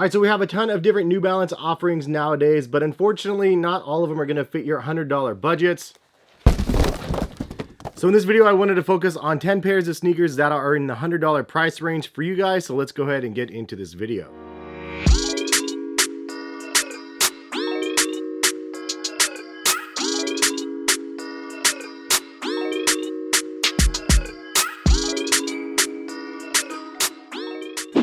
Alright, so we have a ton of different New Balance offerings nowadays, but unfortunately not all of them are going to fit your $100 budgets. So in this video I wanted to focus on 10 pairs of sneakers that are in the $100 price range for you guys, so let's go ahead and get into this video.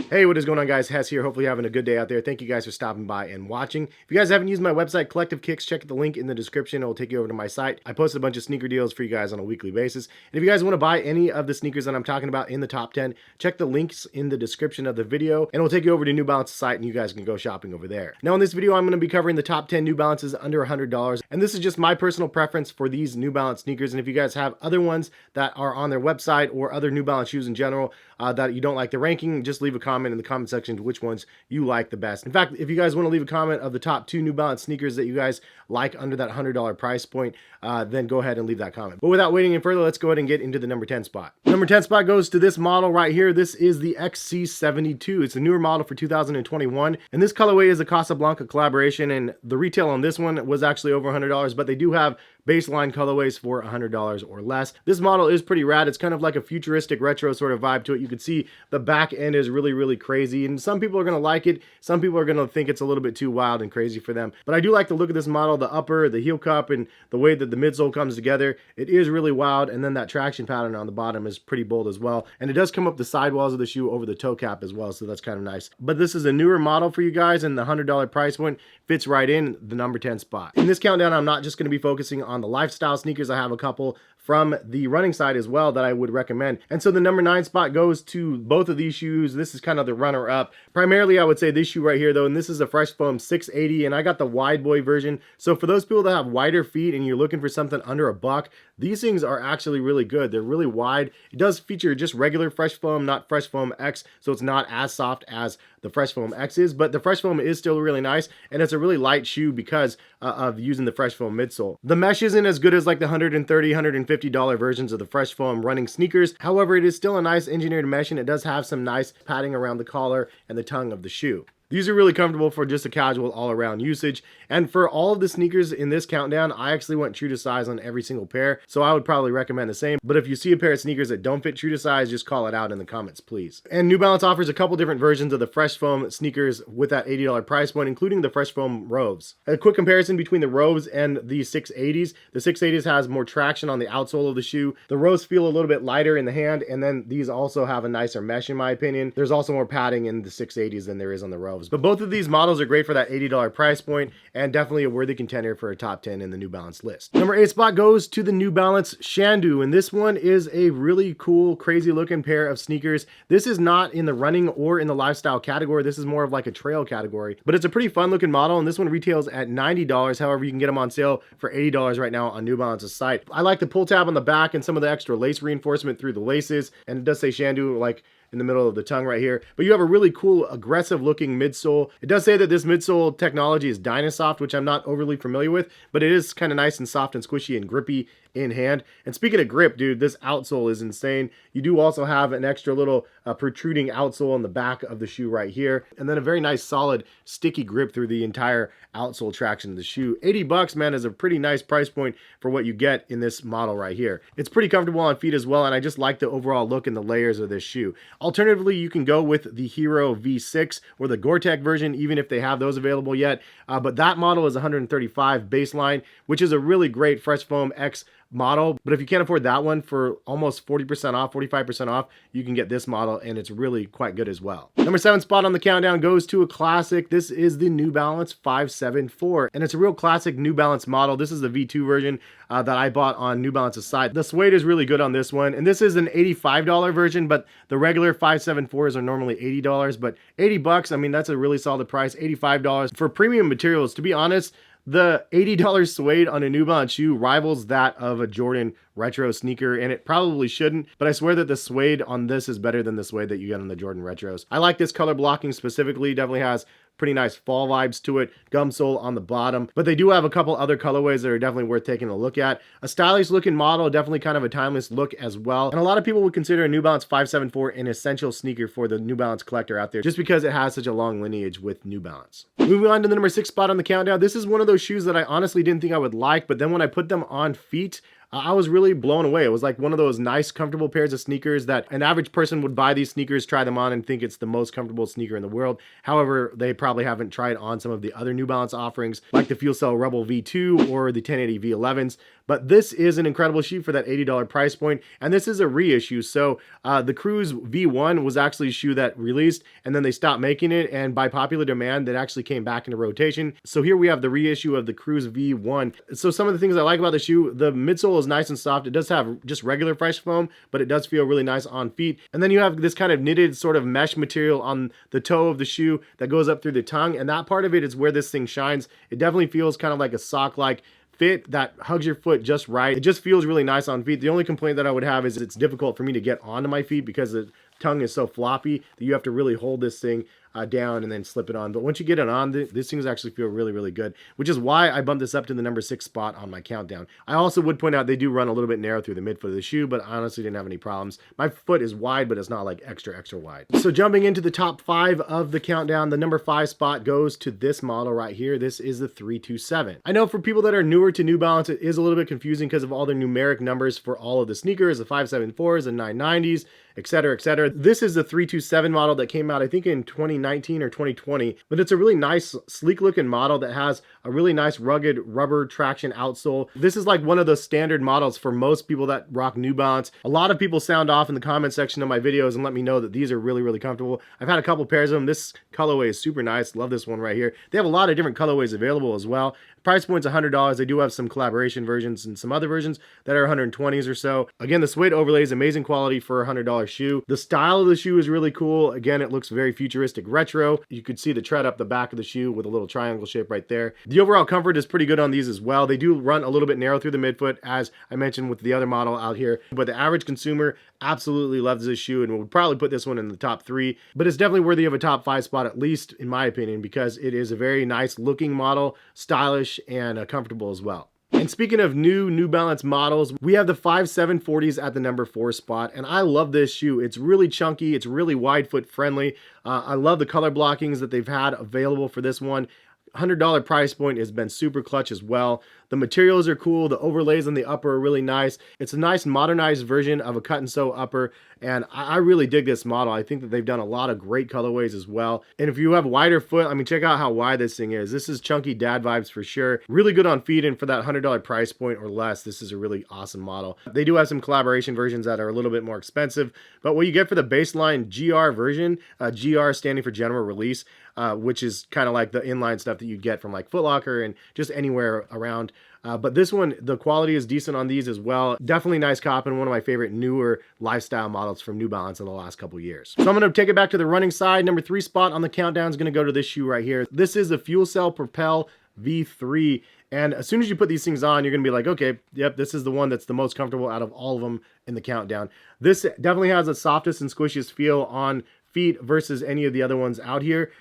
Hey, what is going on, guys? Hes here. Hopefully you're having a good day out there. Thank you guys for stopping by and watching. If you guys haven't used my website, Collective Kicks, check the link in the description. It will take you over to my site. I post a bunch of sneaker deals for you guys on a weekly basis. And if you guys want to buy any of the sneakers that I'm talking about in the top 10, check the links in the description of the video, and it'll take you over to New Balance's site, and you guys can go shopping over there. Now, in this video, I'm going to be covering the top 10 New Balances under $100, and this is just my personal preference for these New Balance sneakers. And if you guys have other ones that are on their website or other New Balance shoes in general that you don't like the ranking, just leave a comment in the comment section which ones you like the best. In fact, if you guys want to leave a comment of the top 2 New Balance sneakers that you guys like under that $100 price point, then go ahead and leave that comment. But without waiting any further, let's go ahead and get into the number 10 spot. Number 10 spot goes to this model right here. This is the XC72. It's a newer model for 2021, and this colorway is a Casablanca collaboration, and the retail on this one was actually over $100, but they do have baseline colorways for $100 or less. This model is pretty rad. It's kind of like a futuristic retro sort of vibe to it. You can see the back end is really crazy, and some people are going to like it. Some people are going to think it's a little bit too wild and crazy for them. But I do like the look of this model, the upper, the heel cup, and the way that the midsole comes together. It is really wild, and then that traction pattern on the bottom is pretty bold as well. And it does come up the sidewalls of the shoe over the toe cap as well, so that's kind of nice. But this is a newer model for you guys, and the $100 price point fits right in the number 10 spot. In this countdown, I'm not just going to be focusing on the lifestyle sneakers. I have a couple from the running side as well that I would recommend. And so the number 9 spot goes to both of these shoes. This is kind of the runner up. Primarily, I would say this shoe right here though, and this is a Fresh Foam 680, and I got the wide boy version. So for those people that have wider feet and you're looking for something under $1, these things are actually really good. They're really wide. It does feature just regular Fresh Foam, not Fresh Foam X, so it's not as soft as the Fresh Foam X is, but the Fresh Foam is still really nice, and it's a really light shoe because of using the Fresh Foam midsole. The mesh isn't as good as like the $130, $150 versions of the Fresh Foam running sneakers. However, it is still a nice engineered mesh, and it does have some nice padding around the collar and the tongue of the shoe. These are really comfortable for just a casual all-around usage. And for all of the sneakers in this countdown, I actually went true to size on every single pair, so I would probably recommend the same. But if you see a pair of sneakers that don't fit true to size, just call it out in the comments, please. And New Balance offers a couple different versions of the Fresh Foam sneakers with that $80 price point, including the Fresh Foam Roves. A quick comparison between the Roves and the 680s. The 680s has more traction on the outsole of the shoe. The Roves feel a little bit lighter in the hand, and then these also have a nicer mesh in my opinion. There's also more padding in the 680s than there is on the Roves. But both of these models are great for that $80 price point, and definitely a worthy contender for a top 10 in the New Balance list. Number 8 spot goes to the New Balance Shandu, and this one is a really cool, crazy looking pair of sneakers. This is not in the running or in the lifestyle category. This is more of like a trail category, but it's a pretty fun looking model, and this one retails at $90. However, you can get them on sale for $80 right now on New Balance's site. I like the pull tab on the back and some of the extra lace reinforcement through the laces, and it does say Shandu like in the middle of the tongue right here. But you have a really cool, aggressive looking midsole. It does say that this midsole technology is Dynasoft, which I'm not overly familiar with, but it is kind of nice and soft and squishy and grippy in hand. And speaking of grip, dude, this outsole is insane. You do also have an extra little protruding outsole on the back of the shoe right here, and then a very nice solid sticky grip through the entire outsole traction of the shoe. $80, man, is a pretty nice price point for what you get in this model right here. It's pretty comfortable on feet as well, and I just like the overall look and the layers of this shoe. Alternatively, you can go with the Hero V6 or the Gore-Tex version, even if they have those available yet, but that model is $135 baseline, which is a really great Fresh Foam X model. But if you can't afford that one, for almost 40% off, 45% off, you can get this model, and it's really quite good as well. Number 7 spot on the countdown goes to a classic. This is the New Balance 574, and it's a real classic New Balance model. This is the V2 version that I bought on New Balance's site. The suede is really good on this one, and this is an $85 version, but the regular 574s are normally $80, but $80, I mean, that's a really solid price. $85 for premium materials. To be honest, the $80 suede on a New Balance shoe rivals that of a Jordan retro sneaker, and it probably shouldn't, but I swear that the suede on this is better than the suede that you get on the Jordan retros. I like this color blocking specifically. Definitely has pretty nice fall vibes to it, gum sole on the bottom, but they do have a couple other colorways that are definitely worth taking a look at. A stylish looking model, definitely kind of a timeless look as well, and a lot of people would consider a New Balance 574 an essential sneaker for the New Balance collector out there, just because it has such a long lineage with New Balance. Moving on to the number 6 spot on the countdown, this is one of those shoes that I honestly didn't think I would like, but then when I put them on feet, I was really blown away. It was like one of those nice, comfortable pairs of sneakers that an average person would buy these sneakers, try them on, and think it's the most comfortable sneaker in the world. However, they probably haven't tried on some of the other New Balance offerings, like the Fuel Cell Rebel V2 or the 1080 V11s. But this is an incredible shoe for that $80 price point, and this is a reissue. So the Cruise V1 was actually a shoe that released, and then they stopped making it, and by popular demand, that actually came back into rotation. So here we have the reissue of the Cruise V1. So some of the things I like about the shoe, the midsole is nice and soft. It does have just regular fresh foam, but it does feel really nice on feet. And then you have this kind of knitted sort of mesh material on the toe of the shoe that goes up through the tongue, and that part of it is where this thing shines. It definitely feels kind of like a sock-like fit that hugs your foot just right. It just feels really nice on feet. The only complaint that I would have is it's difficult for me to get onto my feet because the tongue is so floppy that you have to really hold this thing down and then slip it on. But once you get it on, these things actually feel really, really good, which is why I bumped this up to the number 6 spot on my countdown. I also would point out they do run a little bit narrow through the midfoot of the shoe, but I honestly didn't have any problems. My foot is wide, but it's not like extra, extra wide. So jumping into the top 5 of the countdown, the number 5 spot goes to this model right here. This is the 327. I know for people that are newer to New Balance, it is a little bit confusing because of all the numeric numbers for all of the sneakers, the 574s, the 990s, etc., etc. This is the 327 model that came out, I think, in 2019 or 2020, but it's a really nice, sleek looking model that has a really nice rugged rubber traction outsole. This is like one of the standard models for most people that rock New Balance. A lot of people sound off in the comment section of my videos and let me know that these are really, really comfortable. I've had a couple pairs of them. This colorway is super nice. Love this one right here. They have a lot of different colorways available as well. Price point's $100. They do have some collaboration versions and some other versions that are 120s or so. Again, the suede overlay is amazing quality for a $100 shoe. The style of the shoe is really cool. Again, it looks very futuristic retro. You could see the tread up the back of the shoe with a little triangle shape right there. The overall comfort is pretty good on these as well. They do run a little bit narrow through the midfoot, as I mentioned with the other model out here, but the average consumer absolutely loves this shoe and would probably put this one in the top 3, but it's definitely worthy of a top 5 spot, at least in my opinion, because it is a very nice looking model, stylish, and comfortable as well. And speaking of New Balance models, we have the 5740s at the number 4 spot, and I love this shoe. It's really chunky, it's really wide foot friendly. I love the color blockings that they've had available for this one. $100 price point has been super clutch as well. The materials are cool. The overlays on the upper are really nice. It's a nice modernized version of a cut and sew upper, and I really dig this model. I think that they've done a lot of great colorways as well. And if you have wider foot, I mean, check out how wide this thing is. This is chunky dad vibes for sure. Really good on feet, and for that $100 price point or less, this is a really awesome model. They do have some collaboration versions that are a little bit more expensive, but what you get for the baseline GR version, GR standing for general release, which is kind of like the inline stuff that you get from like Foot Locker and just anywhere around. But this one, the quality is decent on these as well. Definitely nice cop and one of my favorite newer lifestyle models from New Balance in the last couple years. So I'm going to take it back to the running side. Number 3 spot on the countdown is going to go to this shoe right here. This is the Fuel Cell Propel V3. And as soon as you put these things on, you're going to be like, okay, yep, this is the one that's the most comfortable out of all of them in the countdown. This definitely has the softest and squishiest feel on feet versus any of the other ones out here.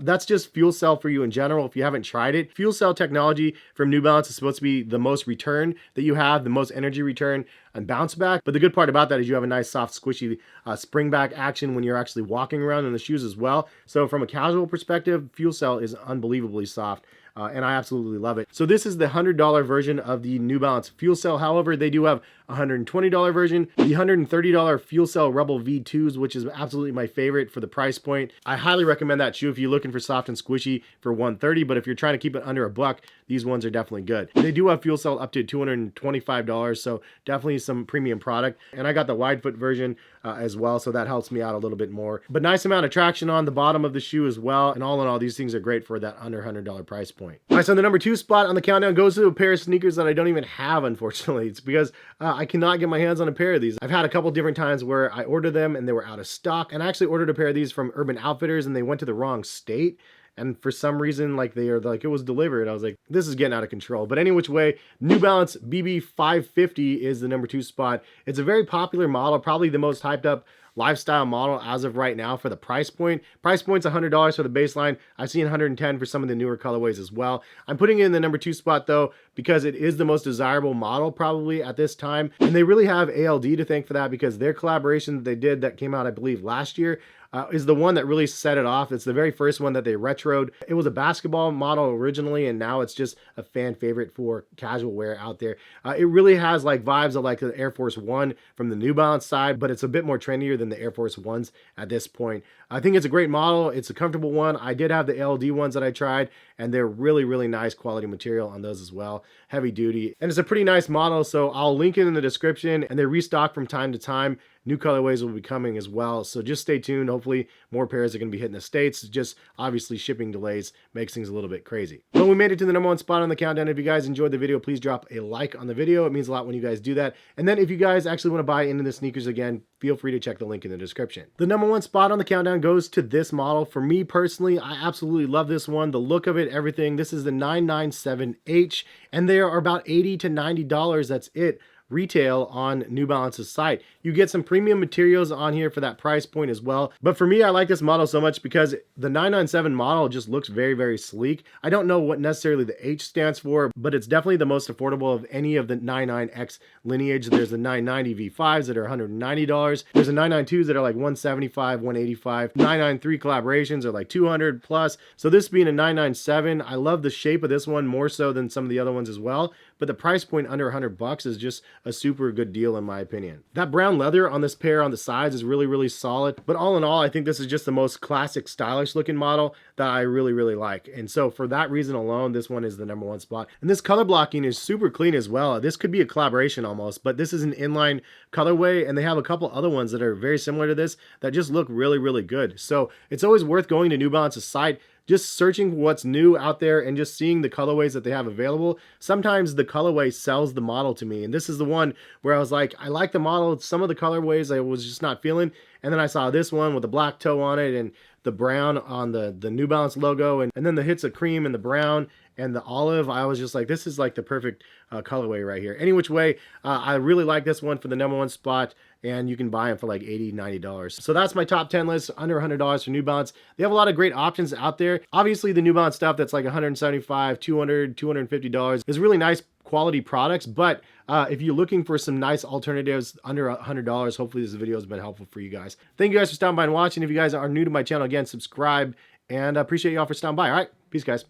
That's just fuel cell for you in general if you haven't tried it. Fuel cell technology from New Balance is supposed to be the most return that you have, the most energy return and bounce back. But the good part about that is you have a nice soft squishy spring back action when you're actually walking around in the shoes as well. So from a casual perspective, fuel cell is unbelievably soft. And I absolutely love it. So this is the $100 version of the New Balance Fuel Cell. However, they do have a $120 version, the $130 Fuel Cell Rebel V2s, which is absolutely my favorite for the price point. I highly recommend that shoe if you're looking for soft and squishy for $130, but if you're trying to keep it under $100, these ones are definitely good. They do have Fuel Cell up to $225, so definitely some premium product. And I got the wide foot version as well, so that helps me out a little bit more. But nice amount of traction on the bottom of the shoe as well. And all in all, these things are great for that under $100 price point. All right, so the number 2 spot on the countdown goes to a pair of sneakers that I don't even have, unfortunately. It's because I cannot get my hands on a pair of these. I've had a couple different times where I ordered them and they were out of stock. And I actually ordered a pair of these from Urban Outfitters and they went to the wrong state. And for some reason, like it was delivered. I was like, this is getting out of control. But any which way, New Balance BB 550 is the number 2 spot. It's a very popular model, probably the most hyped up lifestyle model as of right now for the price point. Price point's $100 for the baseline. I've seen $110 for some of the newer colorways as well. I'm putting it in the number 2 spot though, because it is the most desirable model probably at this time. And they really have ALD to thank for that, because their collaboration that they did that came out, I believe, last year, is the one that really set it off. It's the very first one that they retroed. It was a basketball model originally, and now it's just a fan favorite for casual wear out there. It really has like vibes of like the Air Force One from the New Balance side, but it's a bit more trendier than the Air Force Ones at this point. I think it's a great model. It's a comfortable one. I did have the ALD ones that I tried, and they're really, really nice quality material on those as well. Heavy duty. And it's a pretty nice model, so I'll link it in the description, and they restock from time to time. New colorways will be coming as well, so just stay tuned. Hopefully more pairs are going to be hitting the States. Just obviously shipping delays makes things a little bit crazy. But we made it to the number 1 spot on the countdown. If you guys enjoyed the video, please drop a like on the video. It means a lot when you guys do that. And then if you guys actually want to buy into the sneakers again, feel free to check the link in the description. The number 1 spot on the countdown goes to this model. For me personally, I absolutely love this one. The look of it, everything. This is the 997H, and they are about $80 to $90. That's it. Retail on New Balance's site. You get some premium materials on here for that price point as well. But for me, I like this model so much because the 997 model just looks very, very sleek. I don't know what necessarily the H stands for, but it's definitely the most affordable of any of the 99X lineage. There's the 990 V5s that are $190. There's the 992s that are like $175, $185. 993 collaborations are like $200 plus. So this being a 997, I love the shape of this one more so than some of the other ones as well. But the price point under $100 is just a super good deal in my opinion. That brown leather on this pair on the sides is really, really solid. But all in all, I think this is just the most classic, stylish looking model that I really, really like. And so for that reason alone, this one is the number 1 spot. And this color blocking is super clean as well. This could be a collaboration almost, but this is an inline colorway, and they have a couple other ones that are very similar to this that just look really, really good. So it's always worth going to New Balance's site, just searching what's new out there and just seeing the colorways that they have available. Sometimes the colorway sells the model to me, and this is the one where I was like, I like the model. Some of the colorways I was just not feeling, and then I saw this one with the black toe on it and the brown on the New Balance logo, and then the hits of cream and the brown and the olive. I was just like, this is like the perfect colorway right here. Any which way, I really like this one for the number 1 spot, and you can buy them for like $80, $90. So that's my top 10 list, under $100 for New Balance. They have a lot of great options out there. Obviously the New Balance stuff that's like $175, $200, $250 is really nice quality products, but if you're looking for some nice alternatives under $100, hopefully this video has been helpful for you guys. Thank you guys for stopping by and watching. If you guys are new to my channel, again, subscribe, and I appreciate y'all for stopping by. All right, peace guys.